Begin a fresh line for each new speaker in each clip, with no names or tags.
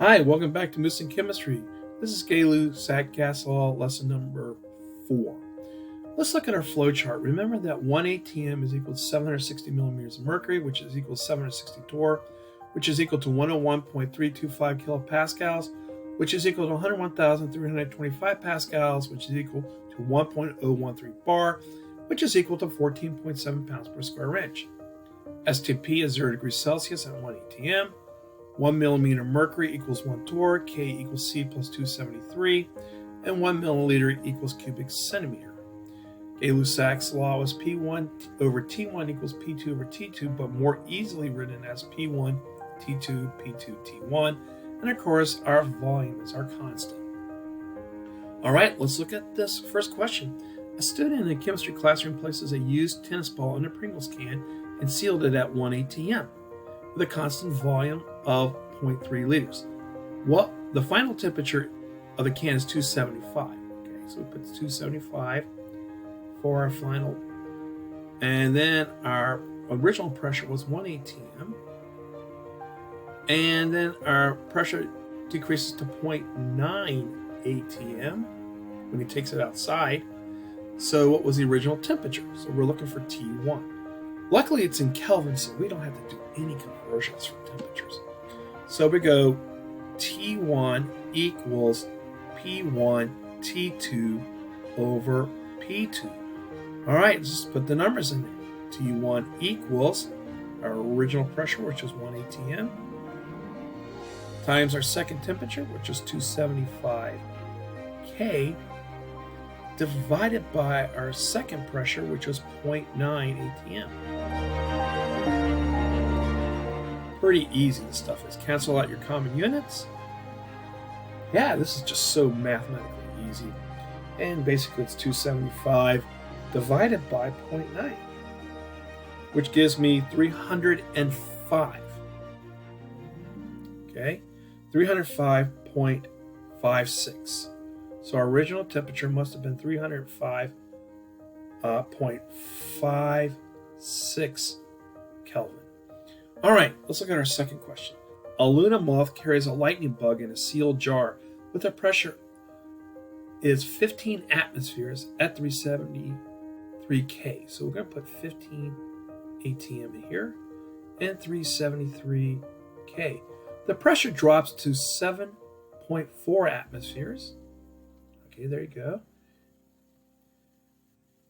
Hi, welcome back to Lussac Chemistry. This is Lussac Gas Law Lesson number 4. Let's look at our flow chart. Remember that 1 atm is equal to 760 millimeters of mercury, which is equal to 760 torr, which is equal to 101.325 kilopascals, which is equal to 101,325 pascals, which is equal to 1.013 bar, which is equal to 14.7 pounds per square inch. STP is 0 degrees Celsius at 1 atm. 1 millimeter mercury equals 1 torr, K equals C plus 273, and 1 milliliter equals cubic centimeter. Gay-Lussac's law is P1 over T1 equals P2 over T2, but more easily written as P1, T2, P2, T1, and of course our volume is our constant. All right, let's look at this first question. A student in a chemistry classroom places a used tennis ball in a Pringles can and sealed it at 1 atm. with a constant volume of 0.3 liters. Well, the final temperature of the can is 275. Okay, so we put 275 for our final. And then our original pressure was 1 atm. And then our pressure decreases to 0.9 atm when he takes it outside. So what was the original temperature? So we're looking for T1. Luckily, it's in Kelvin, so we don't have to do any conversions for temperatures. So we go T1 equals P1 T2 over P2. All right, let's just put the numbers in there. T1 equals our original pressure, which is 1 atm, times our second temperature, which is 275 K, divided by our second pressure, which was 0.9 atm. Pretty easy this stuff is. Cancel out your common units. Yeah, this is just so mathematically easy. And basically it's 275 divided by 0.9, which gives me 305. Okay, 305.56. So our original temperature must have been 305.56 Kelvin. All right, let's look at our second question. A Luna moth carries a lightning bug in a sealed jar with a pressure is 15 atmospheres at 373 K. So we're going to put 15 atm here and 373 K. The pressure drops to 7.4 atmospheres. Okay, there you go.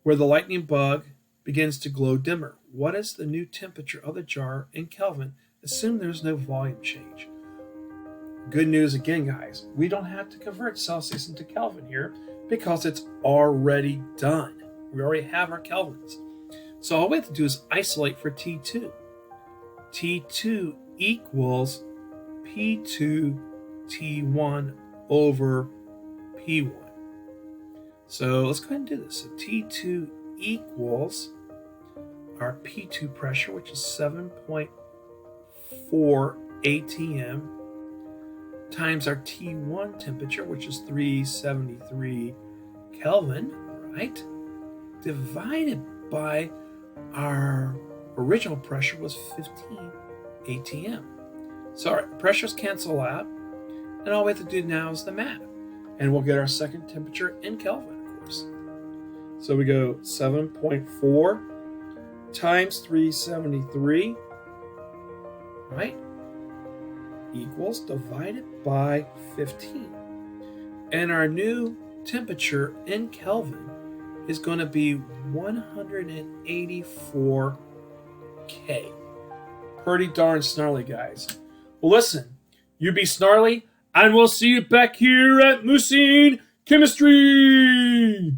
Where the lightning bug begins to glow dimmer. What is the new temperature of the jar in Kelvin? Assume there's no volume change. Good news again, guys. We don't have to convert Celsius into Kelvin here because it's already done. We already have our Kelvins. So all we have to do is isolate for T2. T2 equals P2 T1 over P1. So let's go ahead and do this. So T2 equals our P2 pressure, which is 7.4 atm, times our T1 temperature, which is 373 Kelvin, right? Divided by our original pressure was 15 atm. So our pressures cancel out, and all we have to do now is the math. And we'll get our second temperature in Kelvin, of course. So we go 7.4 times 373, right, equals divided by 15. And our new temperature in Kelvin is going to be 184 K. Pretty darn snarly, guys. Well, listen, you be snarly, and we'll see you back here at Lussac Chemistry.